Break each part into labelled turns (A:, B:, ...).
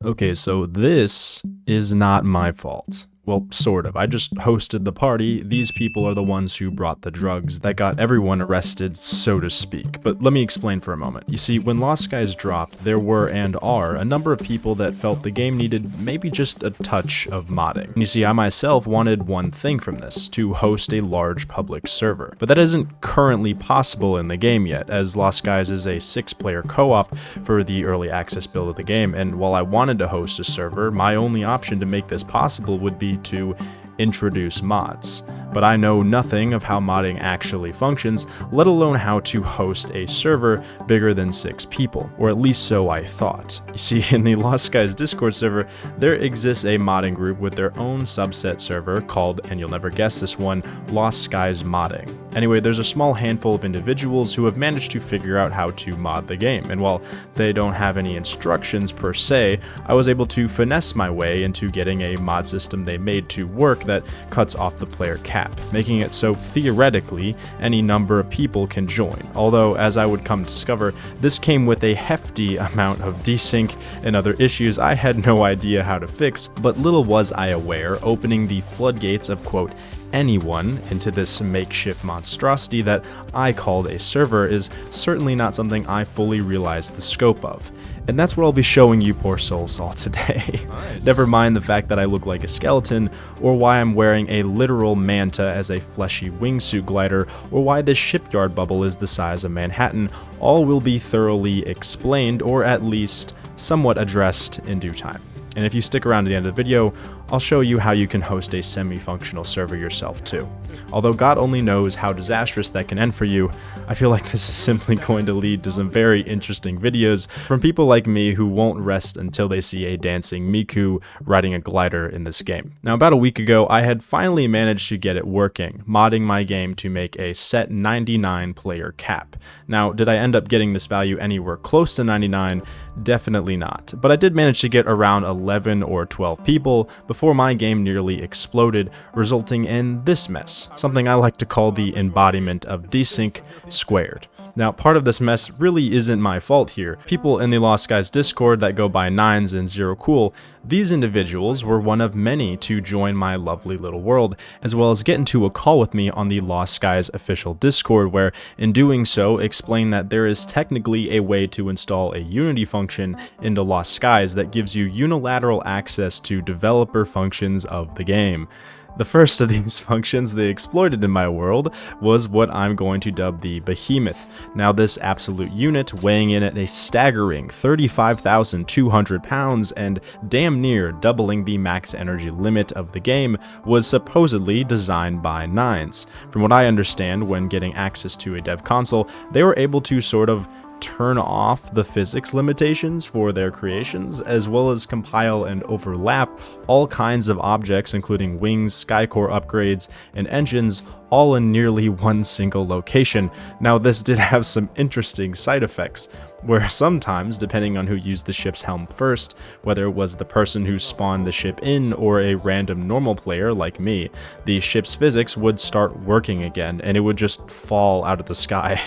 A: Okay, so this is not my fault. Well, sort of. I just hosted the party. These people are the ones who brought the drugs that got everyone arrested, so to speak. But let me explain for a moment. You see, when Lost Skies dropped, there were and are a number of people that felt the game needed maybe just a touch of modding. And you see, I myself wanted one thing from this, to host a large public server. But that isn't currently possible in the game yet, as Lost Skies is a 6-player co-op for the early access build of the game, and while I wanted to host a server, my only option to make this possible would be to introduce mods. But I know nothing of how modding actually functions, let alone how to host a server bigger than 6 people, or at least so I thought. You see, in the Lost Skies Discord server, there exists a modding group with their own subset server called, and you'll never guess this one, Lost Skies Modding. Anyway, there's a small handful of individuals who have managed to figure out how to mod the game, and while they don't have any instructions per se, I was able to finesse my way into getting a mod system they made to work that cuts off the player cap, making it so theoretically any number of people can join. Although, as I would come to discover, this came with a hefty amount of desync and other issues I had no idea how to fix, but little was I aware, opening the floodgates of quote anyone into this makeshift monstrosity that I called a server is certainly not something I fully realized the scope of. And that's what I'll be showing you poor souls all today. Nice. Never mind the fact that I look like a skeleton, or why I'm wearing a literal manta as a fleshy wingsuit glider, or why this shipyard bubble is the size of Manhattan. All will be thoroughly explained, or at least somewhat addressed in due time. And if you stick around to the end of the video, I'll show you how you can host a semi-functional server yourself too. Although God only knows how disastrous that can end for you, I feel like this is simply going to lead to some very interesting videos from people like me who won't rest until they see a dancing Miku riding a glider in this game. Now, about a week ago, I had finally managed to get it working, modding my game to make a set 99 player cap. Now, did I end up getting this value anywhere close to 99? Definitely not. But I did manage to get around 11 or 12 people before my game nearly exploded, resulting in this mess, something I like to call the embodiment of desync squared. Now, part of this mess really isn't my fault here. People in the Lost Skies Discord that go by Nines and Zero Cool, these individuals were one of many to join my lovely little world, as well as get into a call with me on the Lost Skies official Discord, where, in doing so, explain that there is technically a way to install a Unity function into Lost Skies that gives you unilateral access to developer functions of the game. The first of these functions they exploited in my world was what I'm going to dub the Behemoth. Now, this absolute unit, weighing in at a staggering 35,200 pounds and damn near doubling the max energy limit of the game, was supposedly designed by Nines. From what I understand, when getting access to a dev console, they were able to sort of turn off the physics limitations for their creations, as well as compile and overlap all kinds of objects, including wings, skycore upgrades, and engines, all in nearly one single location. Now, this did have some interesting side effects, where sometimes, depending on who used the ship's helm first, whether it was the person who spawned the ship in or a random normal player like me, the ship's physics would start working again and it would just fall out of the sky.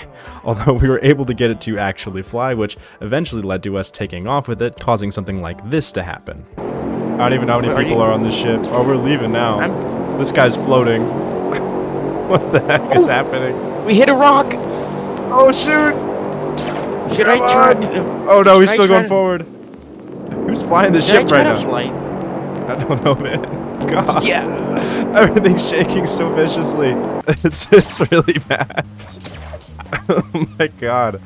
A: Although we were able to get it to actually fly, which eventually led to us taking off with it, causing something like this to happen. I don't even know how many people are on this ship. Oh, we're leaving now. This guy's floating. What the heck is happening?
B: We hit a rock!
A: Oh shoot!
B: Should I try?
A: Oh no, he's still going forward. Who's flying the ship right now?
B: Fly?
A: I don't know, man. God.
B: Yeah.
A: Everything's shaking so viciously. It's really bad. Oh my god.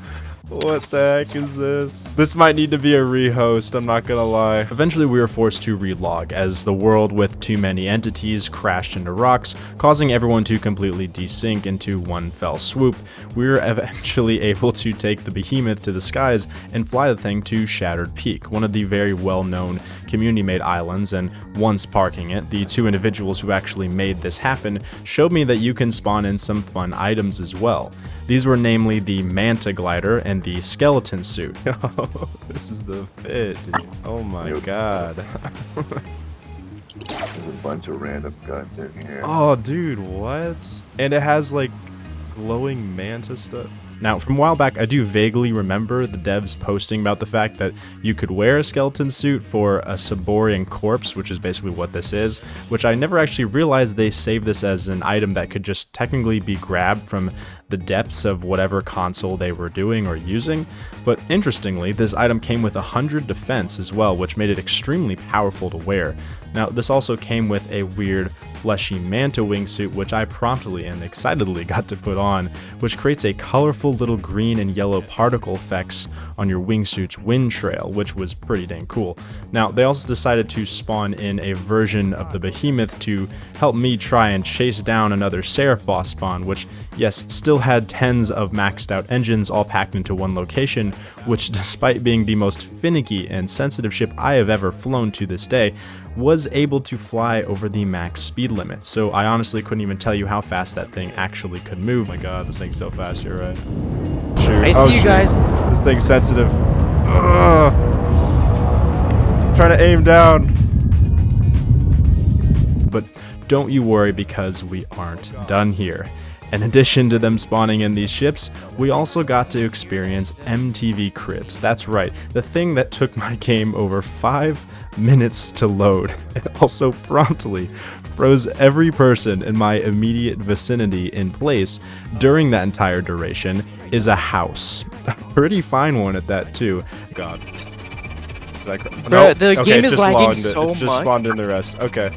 A: What the heck is this? This might need to be a rehost, I'm not gonna lie. Eventually we were forced to relog, as the world with too many entities crashed into rocks, causing everyone to completely desync into one fell swoop. We were eventually able to take the Behemoth to the skies and fly the thing to Shattered Peak, one of the very well-known community-made islands, and once parking it, the two individuals who actually made this happen showed me that you can spawn in some fun items as well. These were namely the Manta Glider and the Skeleton Suit. Oh, this is the fit, dude. Oh my god.
C: There's a bunch of random guns in here.
A: Oh, dude, what? And it has, like, glowing manta stuff. Now, from a while back, I do vaguely remember the devs posting about the fact that you could wear a skeleton suit for a Saborian corpse, which is basically what this is, which I never actually realized they saved this as an item that could just technically be grabbed from the depths of whatever console they were doing or using. But interestingly, this item came with 100 defense as well, which made it extremely powerful to wear. Now, this also came with a weird fleshy manta wingsuit, which I promptly and excitedly got to put on, which creates a colorful little green and yellow particle effects on your wingsuit's wind trail, which was pretty dang cool. Now, they also decided to spawn in a version of the behemoth to help me try and chase down another Seraph boss spawn, which, yes, still had tens of maxed out engines all packed into one location, which, despite being the most finicky and sensitive ship I have ever flown to this day, was able to fly over the max speed limit. So I honestly couldn't even tell you how fast that thing actually could move. Oh my god, this thing's so fast, you're right. Shoot.
B: I see you guys.
A: This thing's sensitive. Ugh. Trying to aim down. But don't you worry, because we aren't done here. In addition to them spawning in these ships, we also got to experience MTV Cribs. That's right, the thing that took my game over 5 minutes to load, and also promptly froze every person in my immediate vicinity in place during that entire duration, is a house. A pretty fine one at that too. God.
B: Bro, the game is lagging
A: it
B: so
A: just
B: much.
A: Spawned in the rest. Okay.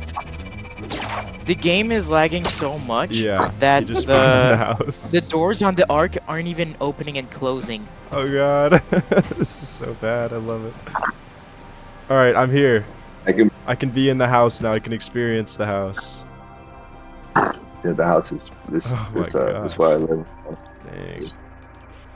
B: The game is lagging so much
A: Yeah.
B: that
A: he just spawned in the house.
B: the doors on the Ark aren't even opening and closing.
A: Oh god. This is so bad. I love it. Alright, I'm here. I can be in the house now. I can experience the house.
C: Yeah, the house is this.
A: Oh my
C: This is where I live.
A: Dang.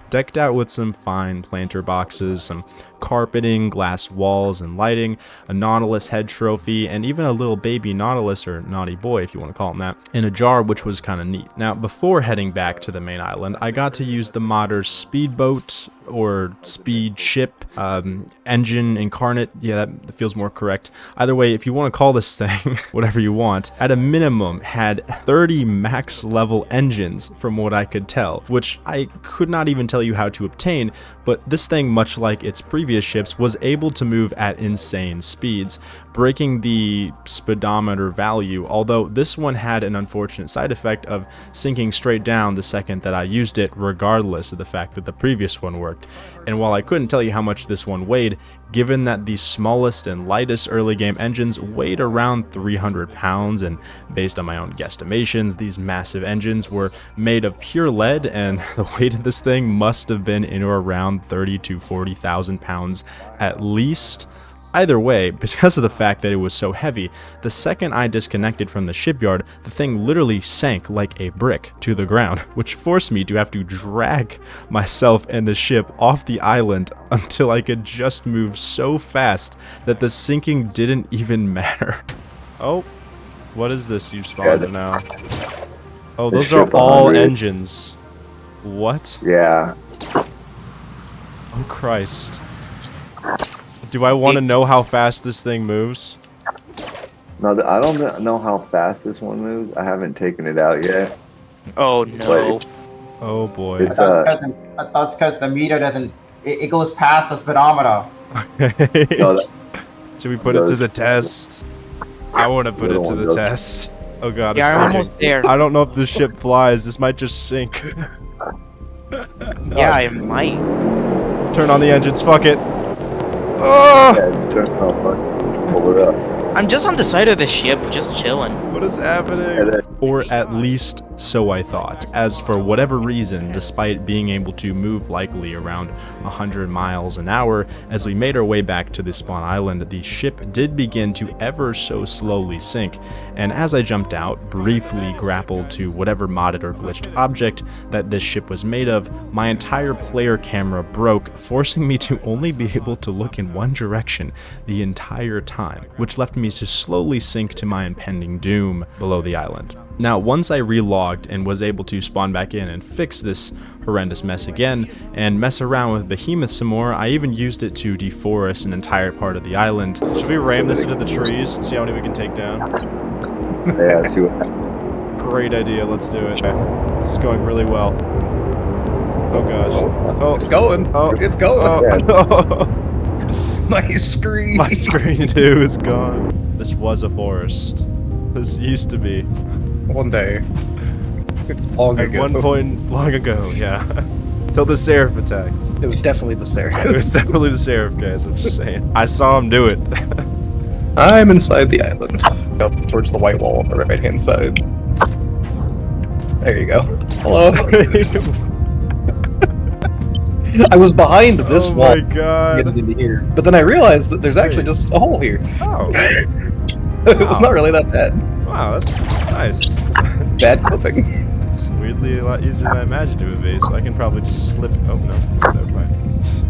A: Decked out with some fine planter boxes, some carpeting, glass walls and lighting, a Nautilus head trophy, and even a little baby Nautilus, or naughty boy if you want to call him that, in a jar, which was kind of neat. Now, before heading back to the main island, I got to use the modder's speedboat, or speed ship, engine incarnate. Yeah, that feels more correct. Either way, if you want to call this thing whatever you want, at a minimum had 30 max level engines from what I could tell, which I could not even tell you how to obtain, but this thing, much like its previous ships, was able to move at insane speeds, breaking the speedometer value, although this one had an unfortunate side effect of sinking straight down the second that I used it, regardless of the fact that the previous one worked. And while I couldn't tell you how much this one weighed, given that the smallest and lightest early game engines weighed around 300 pounds, and based on my own guesstimations, these massive engines were made of pure lead, and the weight of this thing must have been in or around 30 to 40,000 pounds at least. Either way, because of the fact that it was so heavy, the second I disconnected from the shipyard, the thing literally sank like a brick to the ground, which forced me to have to drag myself and the ship off the island until I could just move so fast that the sinking didn't even matter. Oh, what is this you spawned in now? Oh, those are all engines. What?
C: Yeah.
A: Oh, Christ. Do I want to know how fast this thing moves?
C: No, I don't know how fast this one moves. I haven't taken it out yet.
B: Oh no.
A: Oh boy.
C: It's,
D: I thought it's because the meter doesn't. It goes past the speedometer.
C: no,
A: Should we put it to the test? I want to put it to the test. Oh god,
B: Yeah,
A: it's
B: I'm
A: sinking.
B: almost there.
A: I don't know if this ship flies. This might just sink.
B: Yeah, it might.
A: Turn on the engines. Fuck it. Oh!
C: yeah, it's turned off. Pull it up.
B: I'm just on the side of the ship, just chilling.
A: What is happening?
C: And then-
A: Or at least so I thought, as for whatever reason, despite being able to move likely around 100 miles an hour, as we made our way back to the spawn island, the ship did begin to ever so slowly sink, and as I jumped out, briefly grappled to whatever modded or glitched object that this ship was made of, my entire player camera broke, forcing me to only be able to look in one direction the entire time, which left me to slowly sink to my impending doom below the island. Now, once I relogged and was able to spawn back in and fix this horrendous mess again, and mess around with Behemoth some more, I even used it to deforest an entire part of the island. Should we ram this into the trees and see how many we can take down?
C: Yeah, see what happens.
A: Great idea, let's do it. This is going really well. Oh gosh. Oh,
E: It's going.
A: Oh,
E: It's going.
A: oh,
E: My screen.
A: my screen too is gone. This was a forest. This used to be.
E: One day. Long
A: At
E: ago.
A: one point long ago, yeah. Till the Seraph attacked.
E: It was definitely the
A: It
E: Seraph.
A: was definitely the Seraph, guys, I'm just saying. I saw him do it.
E: I'm inside the island. Up towards the white wall on the right hand side. There you go. Hello. I was behind this
A: Oh
E: wall
A: my god.
E: getting into here. But then I realized that there's actually just a hole here.
A: Oh,
E: It's not really that bad.
A: wow, that's nice.
E: Bad clipping.
A: It's weirdly a lot easier than I imagined it would be, so I can probably just slip. Oh no, never mind.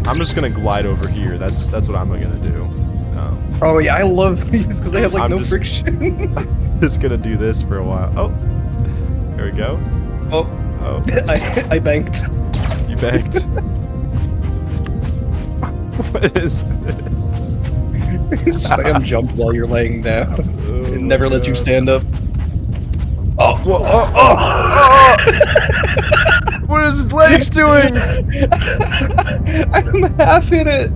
A: I'm just gonna glide over here. That's what I'm gonna do.
E: Oh yeah, I love these because they have like
A: I'm
E: no
A: just-
E: friction.
A: Just gonna do this for a while. Oh, there we go.
E: Oh,
A: Oh,
E: I banked.
A: you banked. What is this?
E: Spam jump while you're laying down.
A: Oh
E: It never
A: my
E: lets you
A: God.
E: stand up. Oh,
A: Whoa, oh, oh. What is his legs doing?
E: I'm half in it.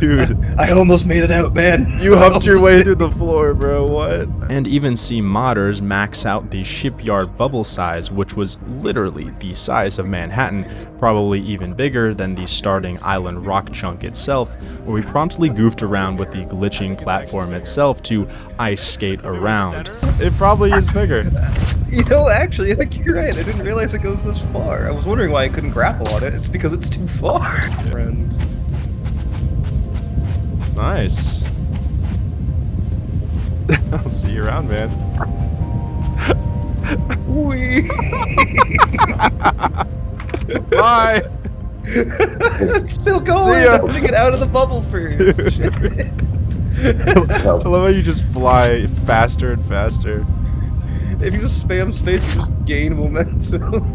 A: Dude,
E: I almost made it out, man.
A: you humped your way through the floor, bro. What? And even see modders max out the shipyard bubble size, which was literally the size of Manhattan, probably even bigger than the starting island rock chunk itself, where we promptly goofed around with the glitching platform itself to ice skate around. It probably is bigger.
E: You know, actually, I think you're right. I didn't realize it goes this far. I was wondering why I couldn't grapple on it. It's because it's too far. Friend.
A: Nice. I'll see you around, man.
E: Wee.
A: Bye.
E: It's still going.
A: See ya.
E: I have to get out of the bubble first. Shit.
A: I love how you just fly faster and faster.
E: If you just spam space, you just gain momentum.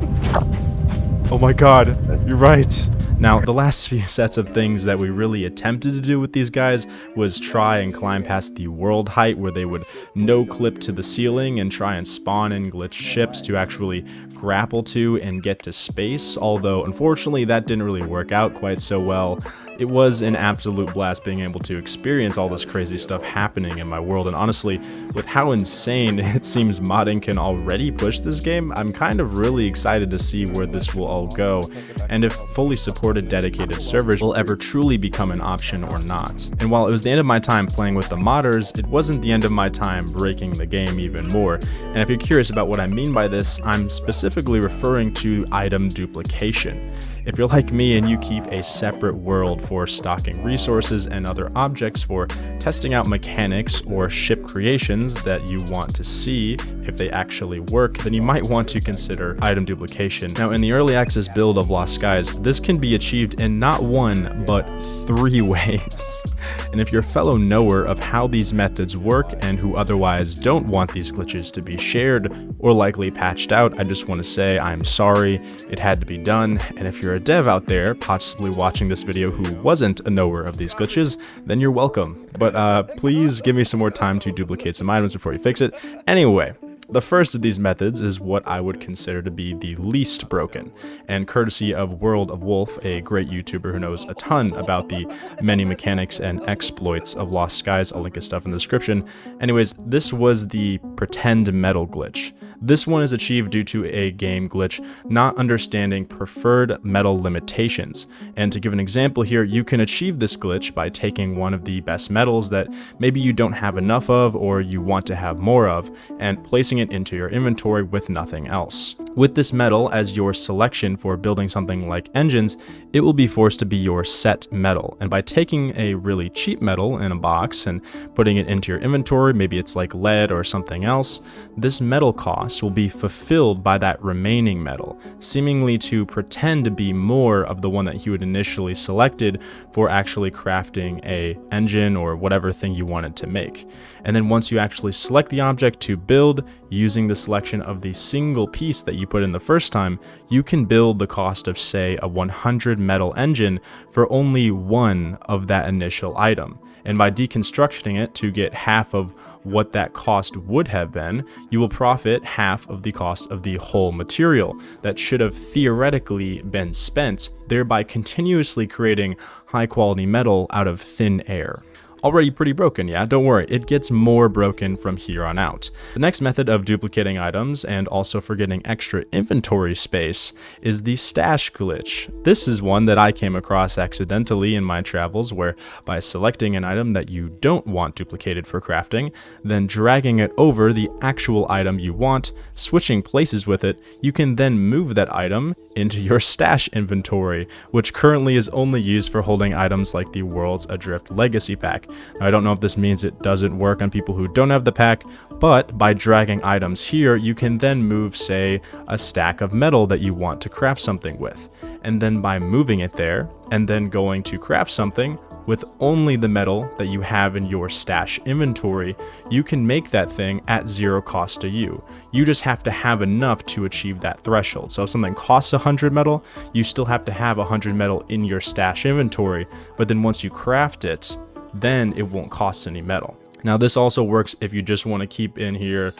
A: Oh my god, you're right. Now, the last few sets of things that we really attempted to do with these guys was try and climb past the world height where they would no-clip to the ceiling and try and spawn in glitch ships to actually grapple to and get to space, although unfortunately that didn't really work out quite so well. It was an absolute blast being able to experience all this crazy stuff happening in my world, and honestly, with how insane it seems modding can already push this game, I'm kind of really excited to see where this will all go, and if fully supported dedicated servers will ever truly become an option or not. And while it was the end of my time playing with the modders, it wasn't the end of my time breaking the game even more. And if you're curious about what I mean by this, I'm specifically referring to item duplication. If you're like me and you keep a separate world for stocking resources and other objects for testing out mechanics or ship creations that you want to see if they actually work, then you might want to consider item duplication. Now, in the early access build of Lost Skies, this can be achieved in not one, but 3 ways. And if you're a fellow knower of how these methods work and who otherwise don't want these glitches to be shared or likely patched out, I just want to say I'm sorry, it had to be done. And if you're a dev out there possibly watching this video who wasn't a knower of these glitches, then you're welcome. But please give me some more time to duplicate some items before you fix it. Anyway, the first of these methods is what I would consider to be the least broken, and courtesy of World of Wolf, a great YouTuber who knows a ton about the many mechanics and exploits of Lost Skies. I'll link his stuff in the description. Anyways, this was the pretend metal glitch. This one is achieved due to a game glitch not understanding preferred metal limitations. And to give an example here, you can achieve this glitch by taking one of the best metals that maybe you don't have enough of or you want to have more of, and placing it into your inventory with nothing else. With this metal as your selection for building something like engines, it will be forced to be your set metal. And by taking a really cheap metal in a box and putting it into your inventory, maybe it's like lead or something else, this metal cost will be fulfilled by that remaining metal, seemingly to pretend to be more of the one that you had initially selected for actually crafting a engine or whatever thing you wanted to make. And then once you actually select the object to build, using the selection of the single piece that you put in the first time, you can build the cost of, say, a 100 metal engine for only one of that initial item. And by deconstructing it to get half of what that cost would have been, you will profit half of the cost of the whole material that should have theoretically been spent, thereby continuously creating high quality metal out of thin air. Already pretty broken, yeah? Don't worry, it gets more broken from here on out. The next method of duplicating items and also for getting extra inventory space is the stash glitch. This is one that I came across accidentally in my travels, where by selecting an item that you don't want duplicated for crafting, then dragging it over the actual item you want, switching places with it, you can then move that item into your stash inventory, which currently is only used for holding items like the World's Adrift Legacy Pack. Now, I don't know if this means it doesn't work on people who don't have the pack, but by dragging items here, you can then move, say, a stack of metal that you want to craft something with. And then by moving it there, and then going to craft something with only the metal that you have in your stash inventory, you can make that thing at 0 cost to you. You just have to have enough to achieve that threshold. So if something costs 100 metal, you still have to have 100 metal in your stash inventory, but then once you craft it, then it won't cost any metal. Now this also works if you just want to keep in here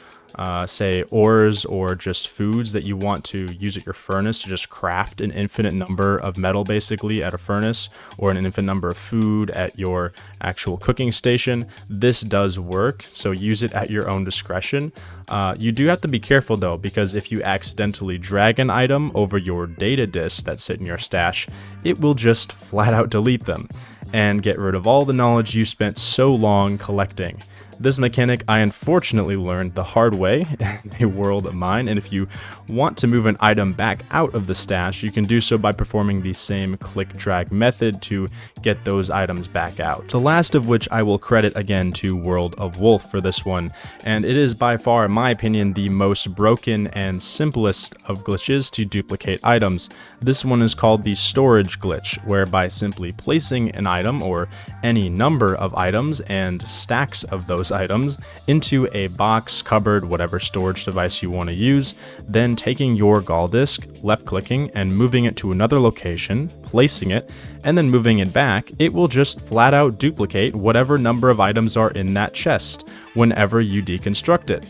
A: say ores or just foods that you want to use at your furnace to just craft an infinite number of metal basically at a furnace, or an infinite number of food at your actual cooking station. This does work, so use it at your own discretion. You do have to be careful though, because if you accidentally drag an item over your data disk that's sitting in your stash, it will just flat out delete them and get rid of all the knowledge you spent so long collecting. This mechanic I unfortunately learned the hard way in a world of mine, and if you want to move an item back out of the stash, you can do so by performing the same click drag method to get those items back out. The last of which I will credit again to World of Wolf for this one, and it is by far, in my opinion, the most broken and simplest of glitches to duplicate items. This one is called the storage glitch, where by simply placing an item or any number of items and stacks of those items into a box, cupboard, whatever storage device you want to use, then taking your gall disk, left clicking and moving it to another location, placing it, and then moving it back, it will just flat out duplicate whatever number of items are in that chest whenever you deconstruct it.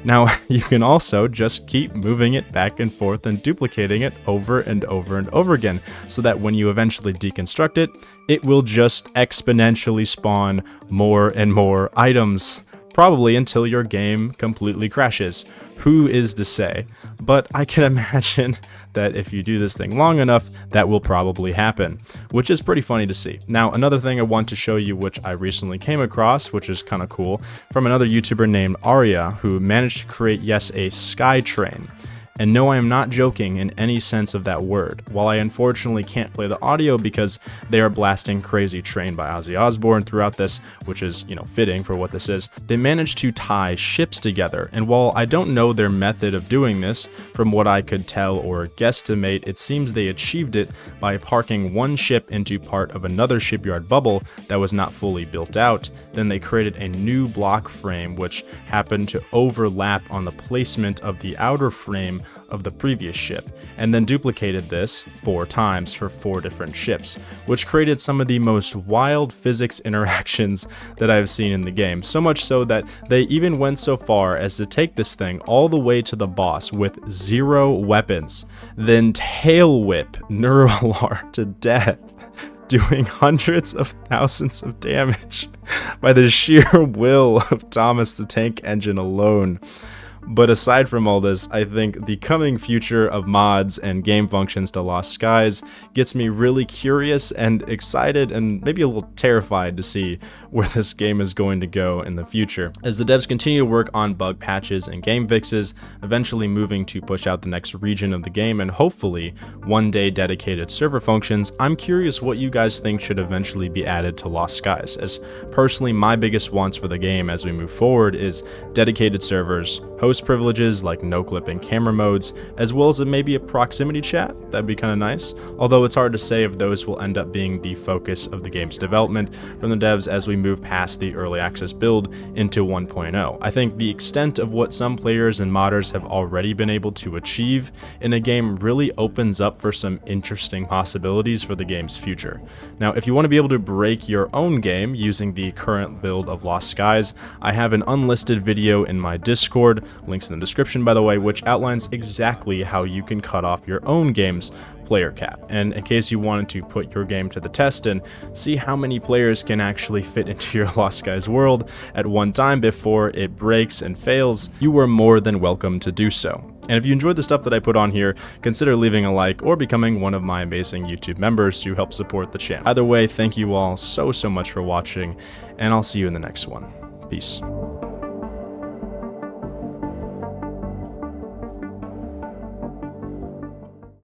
A: Now, you can also just keep moving it back and forth and duplicating it over and over and over again, so that when you eventually deconstruct it, it will just exponentially spawn more and more items, probably until your game completely crashes. Who is to say? But I can imagine that if you do this thing long enough, that will probably happen, which is pretty funny to see. Now, another thing I want to show you, which I recently came across, which is kind of cool, from another YouTuber named Ahrya, who managed to create, yes, a sky train. And no, I am not joking in any sense of that word. While I unfortunately can't play the audio because they are blasting Crazy Train by Ozzy Osbourne throughout this, which is, fitting for what this is, they managed to tie ships together. And while I don't know their method of doing this, from what I could tell or guesstimate, it seems they achieved it by parking one ship into part of another shipyard bubble that was not fully built out. Then they created a new block frame which happened to overlap on the placement of the outer frame of the previous ship, and then duplicated this 4 times for 4 different ships, which created some of the most wild physics interactions that I've seen in the game. So much so that they even went so far as to take this thing all the way to the boss with 0 weapons, then tail whip Neurolar to death, doing hundreds of thousands of damage by the sheer will of Thomas the Tank Engine alone. But aside from all this, I think the coming future of mods and game functions to Lost Skies gets me really curious and excited and maybe a little terrified to see where this game is going to go in the future. As the devs continue to work on bug patches and game fixes, eventually moving to push out the next region of the game and hopefully one day dedicated server functions, I'm curious what you guys think should eventually be added to Lost Skies, as personally my biggest wants for the game as we move forward is dedicated servers, hosting host privileges like no clipping camera modes, as well as maybe a proximity chat. That'd be kind of nice, although it's hard to say if those will end up being the focus of the game's development from the devs as we move past the early access build into 1.0. I think the extent of what some players and modders have already been able to achieve in a game really opens up for some interesting possibilities for the game's future. Now, if you want to be able to break your own game using the current build of Lost Skies, I have an unlisted video in my Discord, links in the description by the way, which outlines exactly how you can cut off your own game's player cap. And in case you wanted to put your game to the test and see how many players can actually fit into your Lost Skies world at one time before it breaks and fails, you are more than welcome to do so. And if you enjoyed the stuff that I put on here, consider leaving a like or becoming one of my amazing YouTube members to help support the channel. Either way, thank you all so much for watching, and I'll see you in the next one. Peace.